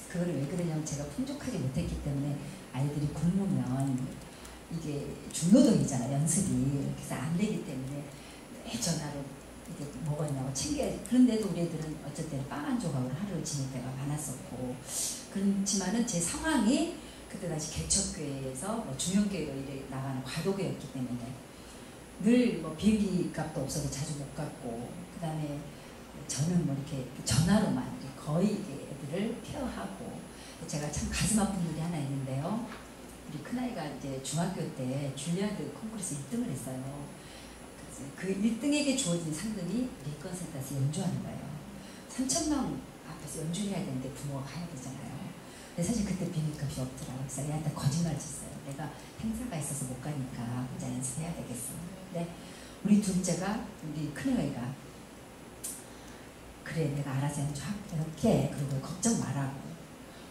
그걸 왜 그러냐면 제가 풍족하지 못했기 때문에 아이들이 굶으면 이게 중노동이잖아, 연습이. 그래서 안 되기 때문에 매 전화로 이게 먹었냐고 챙겨야지. 그런데도 우리 애들은 어쨌든 빵 한 조각으로 하루를 지낼 때가 많았었고, 그렇지만은 제 상황이 그때 당시 개척교회에서 뭐 중형교회로 이래 나가는 과도교였기 때문에 늘 뭐 비행기 값도 없어서 자주 못 갔고, 그 다음에 저는 뭐 이렇게 전화로만 거의 이게 애들을 케어하고, 제가 참 가슴 아픈 일이 하나 있는데요. 우리 큰아이가 이제 중학교 때 줄리아드 콩쿠르스 1등을 했어요. 그 1등에게 주어진 상금이 리건센터에서 연주하는 거예요. 3,000명 앞에서 연주를 해야 되는데 부모가 가야 되잖아요. 근데 사실 그때 비행기값이 없더라고요. 그래서 애한테 거짓말을 쳤어요. 내가 행사가 있어서 못 가니까 혼자 연습해야 되겠어. 근데 우리 둘째가, 우리 큰애가 그래 내가 알아서 연주할게. 그리고 걱정 말라고.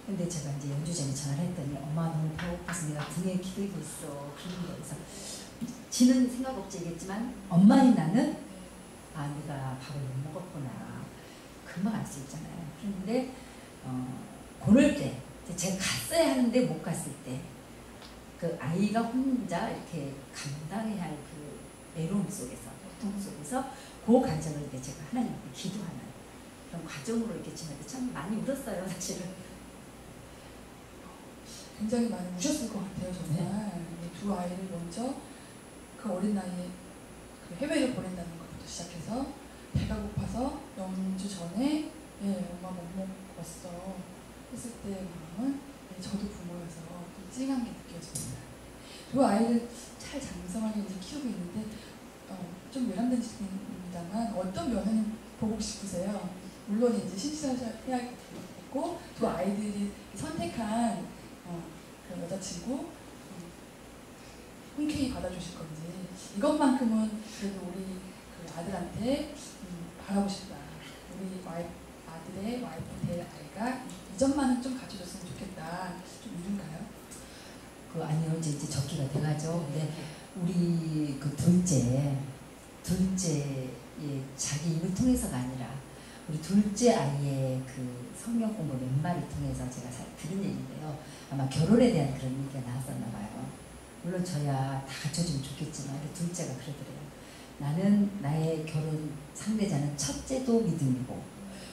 근데 제가 이제 연주 전에 전화를 했더니 엄마 너무 배고파서 내가 등에 기대고 있어. 그런 거에서 지는 생각 없이 얘기했지만 엄마인 나는 아 내가 밥을 못 먹었구나. 금방 알 수 있잖아요. 그런데 그럴 때 제가 갔어야 하는데 못 갔을 때 그 아이가 혼자 이렇게 감당해야 할 그 애로움 속에서, 고통 속에서 그 과정을 이제 제가 하나님 앞에 기도하는 그런 과정으로 이렇게 지내는데 참 많이 울었어요, 사실은. 굉장히 많이 우셨을 것 같아요, 정말. 네. 두 아이를 먼저 그 어린 나이에 그 해외를 보낸다는 것부터 시작해서 배가 고파서 연주 전에 엄마 못 먹었어 했을 때 마음은 저도 부모여서 좀 찡한 게 느껴집니다. 그 아이를 잘 장성하게 이제 키우고 있는데 좀 외람된 질문입니다만 어떤 면은 보고 싶으세요? 물론 이제 신시해야겠고 두 아이들이 선택한 그 여자친구 흔쾌히 받아주실 건지 이것만큼은 그래도 우리 그 아들한테 바라고 싶다. 우리 아들의 와이프 될 아이가 이 점만은 좀 갖춰줬으면 좋겠다. 좀 이른가요? 아니요, 이제 적기가 돼가죠. 근데 우리 그 둘째 자기 입을 통해서가 아니라 우리 둘째 아이의 그 성경 공부 멤버를 통해서 제가 들은 얘기인데요. 아마 결혼에 대한 그런 얘기가 나왔었나 봐요. 물론 저야 다 갖춰주면 좋겠지만 우리 둘째가 그러더래요. 나는 나의 결혼 상대자는 첫째도 믿음이고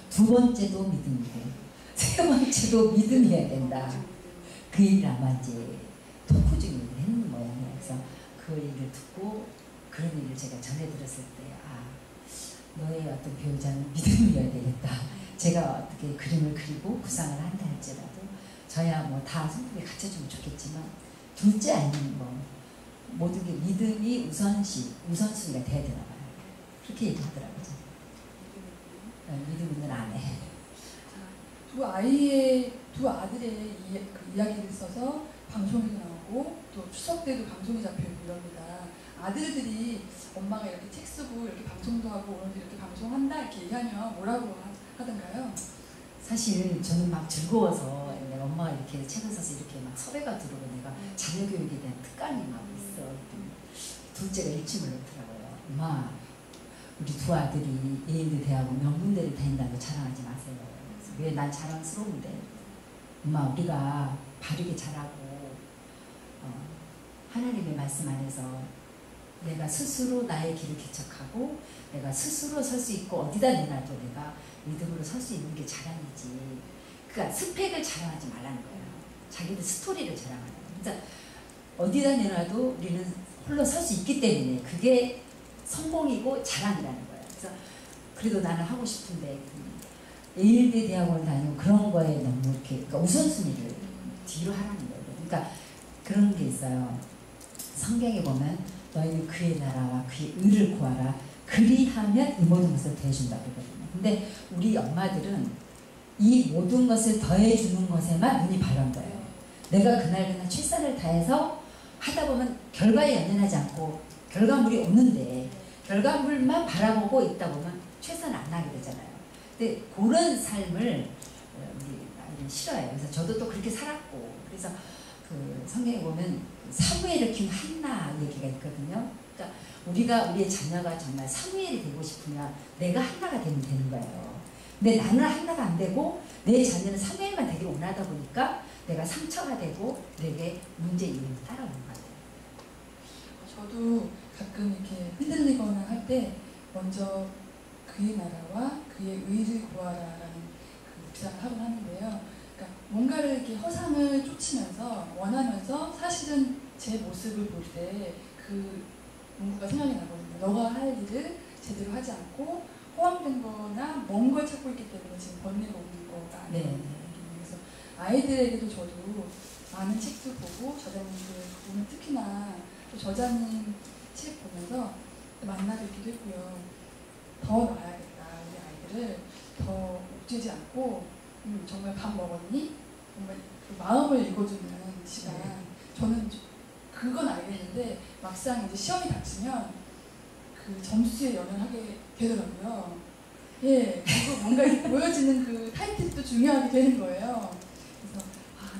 두 번째도 믿음이고 세 번째도 믿음이어야 된다. 그 얘기를 아마 이제 토크 중에 했는 모양이에요. 그래서 그 얘기를 듣고 그런 얘기를 제가 전해 들었을 때 너의 어떤 배우자는 믿음이어야 되겠다. 제가 어떻게 그림을 그리고 구상을 한다 할지라도 저야 뭐 다 성품에 갖춰주면 좋겠지만 둘째 아니면 뭐 모든 게 믿음이 우선순위가 돼야 되나 봐요. 그렇게 얘기하더라고요. 믿음 있는 아내. 두 아들의 그 이야기를 써서 방송에도 나오고 또 추석 때도 방송에 잡혀있고 이럽니다. 아들들이 엄마가 이렇게 책 쓰고 이렇게 방송도 하고 오늘도 이렇게 방송한다 이렇게 얘기하면 뭐라고 하던가요? 사실 저는 막 즐거워서 내가 엄마가 이렇게 책을 써서 이렇게 막 섭외가 들어오고 내가 자녀 교육에 대한 특강이 막 있어. 둘째가 일침을 놓더라고요. 엄마, 우리 두 아들이 예인대 대하고 명문대를 다닌다고 자랑하지 마세요. 왜 난 자랑스러운데? 엄마, 우리가 바르게 자라고 하나님의 말씀 안에서 내가 스스로 나의 길을 개척하고 내가 스스로 설 수 있고 어디다 내놔도 내가 믿음으로 설 수 있는 게 자랑이지. 그러니까 스펙을 자랑하지 말라는 거예요. 자기들 스토리를 자랑하는 거예요. 그러니까 어디다 내놔도 우리는 홀로 설 수 있기 때문에 그게 성공이고 자랑이라는 거예요. 그래서 그래도 나는 하고 싶은데 예일대 대학원 다니고 그런 거에 너무 이렇게 그러니까 우선순위를 뒤로 하라는 거예요. 그러니까 그런 게 있어요. 성경에 보면 너희는 그의 나라와 그의 의를 구하라. 그리하면 이 모든 것을 더해준다고 그러거든요. 근데 우리 엄마들은 이 모든 것을 더해주는 것에만 눈이 바른 거예요. 내가 그날 최선을 다해서 하다 보면 결과에 연연하지 않고 결과물이 없는데 결과물만 바라보고 있다 보면 최선을 안 하게 되잖아요. 근데 그런 삶을 우리 아이는 싫어해요. 그래서 저도 또 그렇게 살았고 그래서 그 성경에 보면 사무엘을 키운 한나 얘기가 있거든요. 그러니까 우리가 우리의 자녀가 정말 사무엘이 되고 싶으면 내가 한나가 되면 되는 거예요. 근데 나는 한나가 안 되고 내 자녀는 사무엘만 되기를 원하다 보니까 내가 상처가 되고 내게 문제 이름이 따라오는 것 같아요. 저도 가끔 이렇게 흔들리거나 할 때 먼저 그의 나라와 그의 의를 구하라라는 그 묵상을 하곤 하는데요. 그러니까 뭔가를 이렇게 허상을 쫓으면서 원하면서 사실은 제 모습을 볼 때 그 문구가 생각이 나거든요. 너가 할 일을 제대로 하지 않고 허황된 거나 먼 걸 찾고 있기 때문에 지금 번뇌가 오는 거가 아니에요. 네. 그래서 아이들에게도 저도 많은 책도 보고 저자님들 보면 특히나 또 저자님 책 보면서 만나 뵙기도 했고요. 더 놔야겠다. 우리 아이들을 더 옥죄지 않고 정말 밥 먹었니? 정말 그 마음을 읽어주는 시간. 저는 그건 알겠는데 막상 이제 시험이 닥치면 그 점수에 연연하게 되더라고요. 예, 그리고 뭔가 이렇게 보여지는 그 타이틀도 중요하게 되는 거예요. 그래서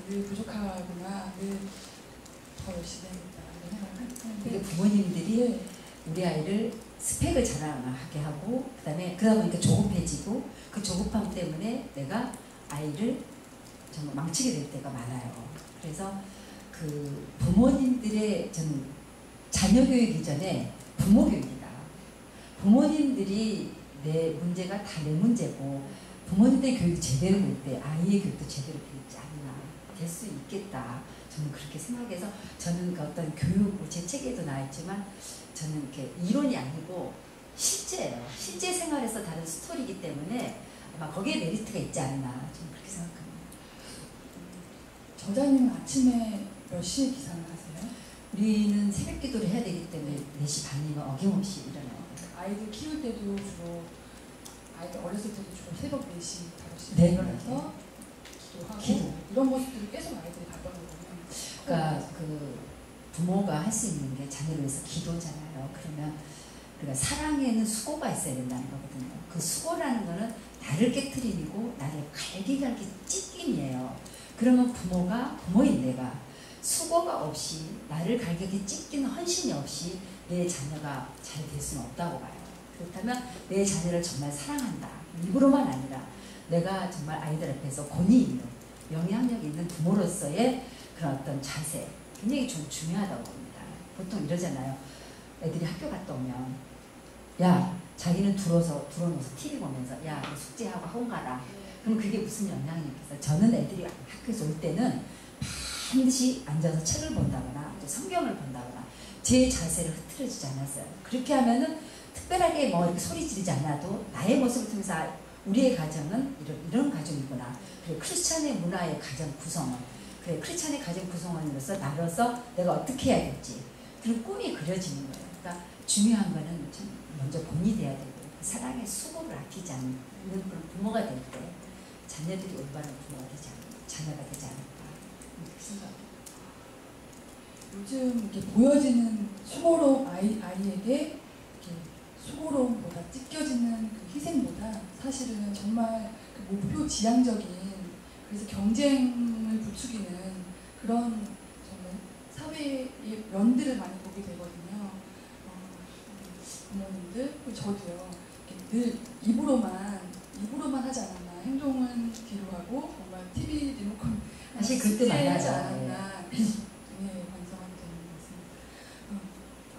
늘 부족하구나, 늘 더 열심히 해야겠다 이런 생각을 하는데 부모님들이 우리 아이를 스펙을 자랑하게 하고 그러다 보니까 조급해지고 그 조급함 때문에 내가 아이를 정말 망치게 될 때가 많아요. 그래서 그 부모님들의 저는 자녀 교육 이전에 부모 교육이다. 부모님들이 내 문제가 다 내 문제고 부모님들의 교육이 제대로 될 때 아이의 교육도 제대로 되지 않나 될 수 있겠다. 저는 그렇게 생각해서 저는 그 어떤 교육 제 책에도 나와 있지만 저는 이렇게 이론이 아니고 실제예요. 실제 생활에서 다른 스토리이기 때문에 아마 거기에 메리트가 있지 않나 좀 그렇게 생각합니다. 저자님은 아침에 몇 시에 기상을 하세요? 우리는 새벽 기도를 해야 되기 때문에 4시 반이면 어김없이 일어나요. 아이들 키울 때도 주로 아이들 어렸을 때도 주로 새벽 4시, 5시에 네, 일어나서 기도하고 기도. 이런 모습들을 계속 아이들이 봤던 거거든요. 그러니까 그 부모가 할 수 있는 게 자녀를 위해서 기도잖아요. 그러면 우리가 사랑에는 수고가 있어야 된다는 거거든요. 그 수고라는 거는 나를 깨트리고 나를 갈기갈기 찢김이에요. 그러면 부모가 부모인 내가 수고가 없이 나를 갈기갈기 찢기는 헌신이 없이 내 자녀가 잘 될 수는 없다고 봐요. 그렇다면 내 자녀를 정말 사랑한다. 입으로만 아니라 내가 정말 아이들 앞에서 권위 있는 영향력 있는 부모로서의 그런 어떤 자세 굉장히 좀 중요하다고 봅니다. 보통 이러잖아요. 애들이 학교 갔다 오면 야 자기는 들어놓아서 TV 보면서 야 너 숙제하고 학원 가라. 그럼 그게 무슨 영향이 있겠어요? 저는 애들이 학교에서 올 때는 반드시 앉아서 책을 본다거나 또 성경을 본다거나 제 자세를 흐트러지지 않았어요. 그렇게 하면은 특별하게 뭐 이렇게 소리 지르지 않아도 나의 모습을 통해서 우리의 가정은 이런 가정이구나. 그리고 크리스찬의 문화의 가정 구성원. 그래 크리스찬의 가정 구성원으로서 나로서 내가 어떻게 해야 될지. 그리고 꿈이 그려지는 거예요. 그러니까 중요한 거는 좀 먼저 본이 돼야 되고 사랑의 수고를 아끼지 않는 그런 부모가 될 때 자녀들이 올바른 부모가 되지 않을까, 자녀가 되지 않을까 이렇게 생각합니다. 요즘 이렇게 보여지는 수고로움 아이에게 이렇게 수고로움보다 찢겨지는 그 희생보다 사실은 정말 그 목표 지향적인 그래서 경쟁을 부추기는 그런 정말 사회의 면들을 많이 보게 되거든요. 부모님들, 저도요. 늘 입으로만 하지 않았나, 행동은 뒤로 하고 정말 TV 리모컨 사실 그때 하지 만나죠. 않았나. 네, 반성하게 되는 것 같습니다.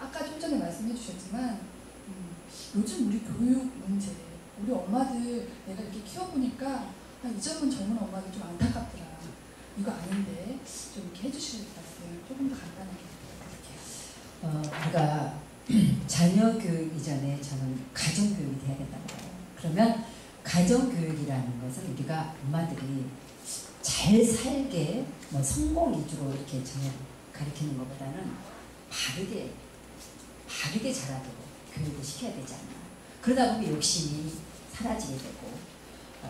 아까 좀 전에 말씀해 주셨지만 요즘 우리 교육 문제, 우리 엄마들 내가 이렇게 키워보니까 이 점은 젊은 엄마들 좀 안타깝더라. 이거 아닌데 좀 이렇게 해주실 말씀 조금 더 간단하게 부탁드릴게요. 우리가 자녀 교육 이전에 저는 가정 교육이 돼야 된다고 봐요. 그러면 가정 교육이라는 것은 우리가 엄마들이 잘 살게 뭐 성공 위주로 이렇게 전혀 가르치는 것보다는 바르게 자라도록 교육을 시켜야 되지 않나. 그러다 보면 욕심이 사라지게 되고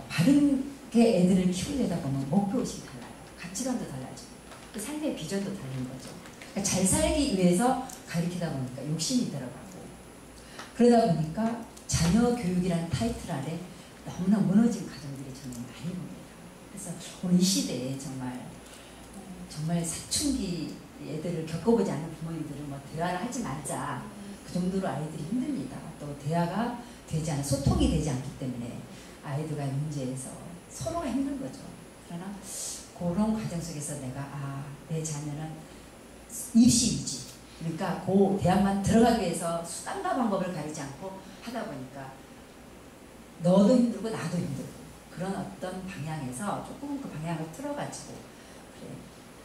바르게 애들을 키우려다 보면 목표의식이 달라요. 가치관도 달라지고 그 삶의 비전도 다른 거죠. 그러니까 잘 살기 위해서 가르치다 보니까 욕심이 들어가고 그러다 보니까 자녀 교육이라는 타이틀 아래 너무나 무너진 가정들이 저는 많이 봅니다. 그래서 오늘 이 시대에 정말 사춘기 애들을 겪어보지 않은 부모님들은 뭐 대화를 하지 말자 그 정도로 아이들이 힘듭니다. 또 대화가 되지 않아 소통이 되지 않기 때문에 아이들과 문제에서 서로가 힘든 거죠. 그러나 그런 과정 속에서 내가 내 자녀는 입시 유지 그러니까 그 대학만 들어가기 위해서 수단과 방법을 가리지 않고 하다 보니까 너도 힘들고 나도 힘들고 그런 어떤 방향에서 조금 그 방향을 틀어가지고 그래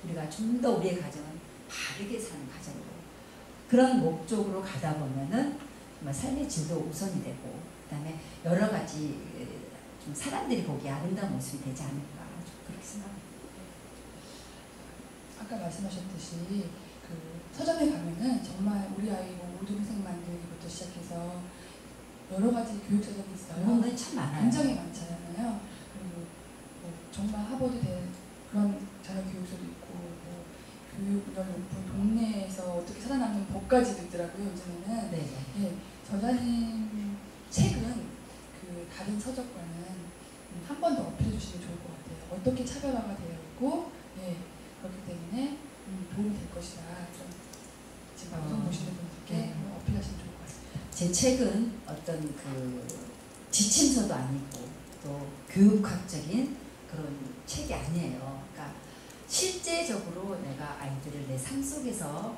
우리가 좀 더 우리의 가정은 바르게 사는 가정으로 그런 목적으로 가다 보면은 정말 삶의 질도 우선이 되고 그다음에 여러 가지 좀 사람들이 보기에 아름다운 모습이 되지 않을까 그렇게 생각합니다. 아까 말씀하셨듯이 그 서점에 가면은 정말 우리 아이 뭐 우등생 만들기부터 시작해서 여러 가지 교육 서적이 있어요. 그런 참 많아요. 굉장히 많잖아요. 그리고 뭐 정말 하버드 된 그런 자녀 교육서도 있고 뭐 교육열 높은 동네에서 어떻게 살아남는 법까지도 있더라고요. 요즘에는. 네. 예, 저자님 책은 그 다른 서적과는 한 번 더 어필해 주시면 좋을 것 같아요. 어떻게 차별화가 되어 있고 예, 그렇기 때문에 도움이 될 것이다. 좀 지금 방송 보시는 분들께 어필하시면 좋을 것 같습니다. 제 책은 어떤 그 지침서도 아니고 또 교육학적인 그런 책이 아니에요. 그러니까 실제적으로 내가 아이들을 내 삶 속에서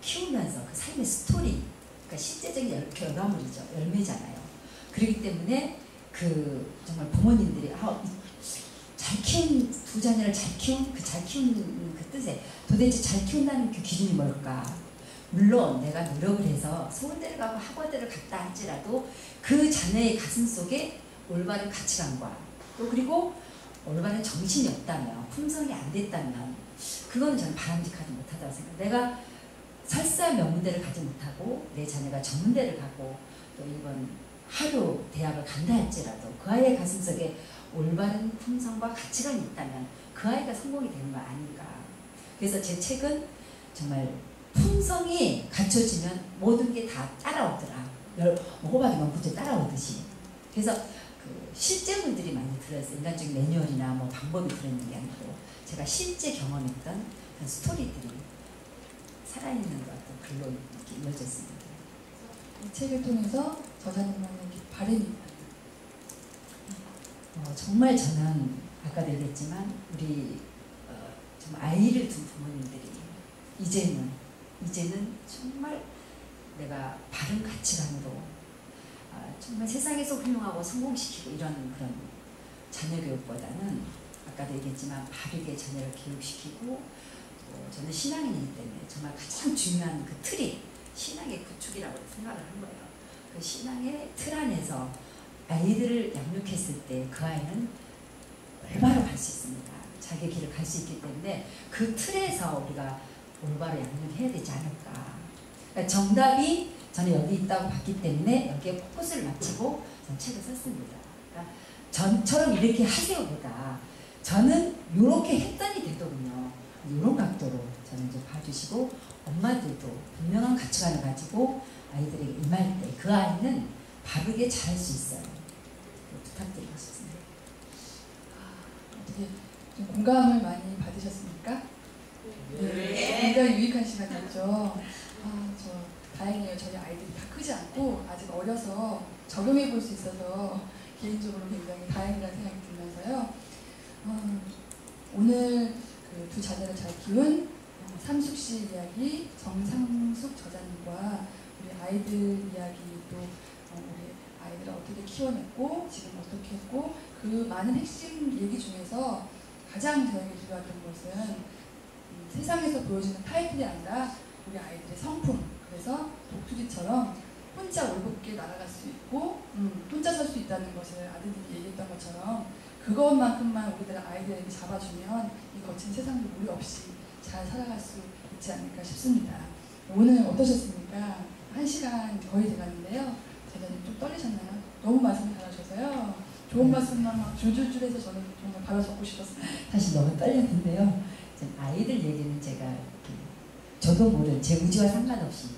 키우면서 그 삶의 스토리, 그러니까 실제적인 결과물이죠. 열매잖아요. 그렇기 때문에 그 정말 부모님들이 잘 키운 두 자녀를 잘 키운 그 뜻에 도대체 잘 키운다는 그 기준이 뭘까? 물론 내가 노력을 해서 소원대를 가고 학원대를 갔다 할지라도 그 자녀의 가슴 속에 올바른 가치관과 또 그리고 올바른 정신이 없다면, 품성이 안 됐다면 그거는 저는 바람직하지 못하다고 생각해요. 내가 설사 명문대를 가지 못하고 내 자녀가 전문대를 가고 또 이번 하루 대학을 간다 할지라도 그 아이의 가슴속에 올바른 품성과 가치관이 있다면 그 아이가 성공이 되는 거 아닌가. 그래서 제 책은 정말 품성이 갖춰지면 모든 게 다 따라오더라. 호박이만 굳이 따라오듯이. 그래서 그 실제문들이 많이 들어있어요. 인간적인 매뉴얼이나 뭐 방법이 들어있는 게 아니고 제가 실제 경험했던 그런 스토리들이 살아있는 것 같은 글로 이렇게 이어져 있습니다. 이 책을 통해서 저자님만의 바람이 있다. 정말 저는 아까도 얘기했지만 우리 좀 아이를 둔 부모님들이 이제는 정말 내가 바른 가치관으로 정말 세상에서 훌륭하고 성공시키고 이런 그런 자녀 교육보다는 아까도 얘기했지만 바르게 자녀를 교육시키고 저는 신앙인이기 때문에 정말 가장 중요한 그 틀이 신앙의 구축이라고 생각을 한 거예요. 그 신앙의 틀 안에서 아이들을 양육했을 때 그 아이는 올바로 갈 수 있습니다. 자기 길을 갈 수 있기 때문에 그 틀에서 우리가 올바로 양육해야 되지 않을까. 그러니까 정답이 저는 여기 있다고 봤기 때문에 여기에 포커스를 맞추고 저는 책을 썼습니다. 그러니까 전처럼 이렇게 하세요보다 저는 이렇게 했더니 되더군요. 이런 각도로 저는 좀 봐주시고 엄마들도 분명한 가치관을 가지고 아이들에게 임할 때 그 아이는 바르게 자랄 수 있어요. 부탁드리고 싶습니다. 어떻게 좀 공감을 많이 받으셨습니까? 네. 굉장히 유익한 시간이었죠. 저 다행이에요. 저희 아이들이 다 크지 않고 아직 어려서 적용해 볼 수 있어서 개인적으로 굉장히 다행이라는 생각이 들면서요. 오늘 그 두 자녀를 잘 키운 삼숙씨 이야기, 정상숙 저자님과 우리 아이들 이야기 또 우리 아이들을 어떻게 키워냈고 지금 어떻게 했고 그 많은 핵심 얘기 중에서 가장 저에게 중요했던 것은 세상에서 보여지는 타이틀이 아니라 우리 아이들의 성품. 그래서 독수리처럼 혼자 올곧게 날아갈 수 있고 혼자 설 수 있다는 것을 아들들이 얘기했던 것처럼 그것만큼만 우리들 아이들에게 잡아주면 이 거친 세상도 무리 없이 잘 살아갈 수 있지 않을까 싶습니다. 오늘 어떠셨습니까? 1시간 거의 돼가는데요. 제자님 좀 떨리셨나요? 너무 말씀 잘하셔서요. 좋은 말씀만 막 줄줄줄 해서 저는 정말 바로 적고 싶었습니다. 사실 너무 떨렸는데요. 아이들 얘기는 제가 저도 모르는 제 의지와 상관없이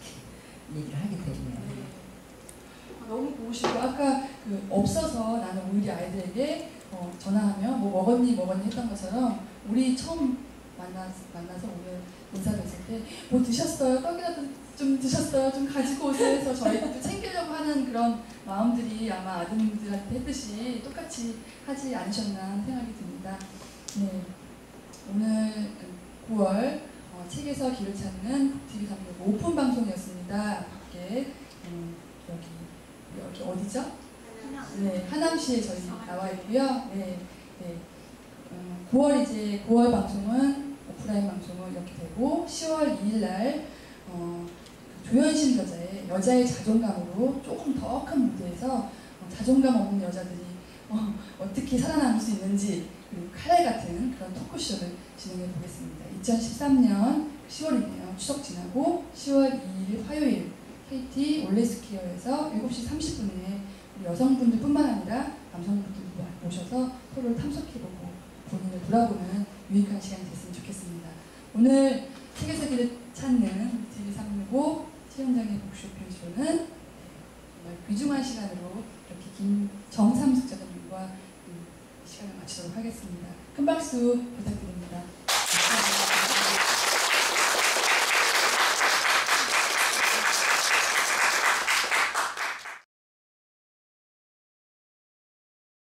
얘기를 하게 되네요. 너무 보고 싶고 아까 그 없어서 나는 오히려 아이들에게 전화하면 뭐 먹었니 했던 것처럼 우리 처음 만나서 오늘 인사했을 때 뭐 드셨어요? 떡이라도 좀 드셨어요? 좀 가지고 오세요 해서 저희도 챙기려고 하는 그런 마음들이 아마 아드님들한테 했듯이 똑같이 하지 않으셨나 하는 생각이 듭니다. 네, 오늘 9월 책에서 길을 찾는 TV 365 오픈 방송이었습니다. 밖에 여기 어디죠? 네, 하남시에 저희 나와 있고요. 네. 9월 방송은 오프라인 방송은 이렇게 되고 10월 2일 날 조현신 여자의 자존감으로 조금 더 큰 무대에서 자존감 없는 여자들이 어떻게 살아남을 수 있는지 그리고 칼날 같은 그런 토크쇼를 진행해 보겠습니다. 2013년 10월이네요. 추석 지나고 10월 2일 화요일 KT 올레스키어에서 7시 30분에 여성분들 뿐만 아니라 남성분들도 모셔서 서로를 탐색해보고 본인을 돌아보는 유익한 시간이 됐으면 좋겠습니다. 오늘 책에서 길을 찾는 TV365 최현정의 북쇼핑쇼는 정말 귀중한 시간으로 이렇게 정삼숙 저자님과 시간을 마치도록 하겠습니다. 큰 박수 부탁드립니다.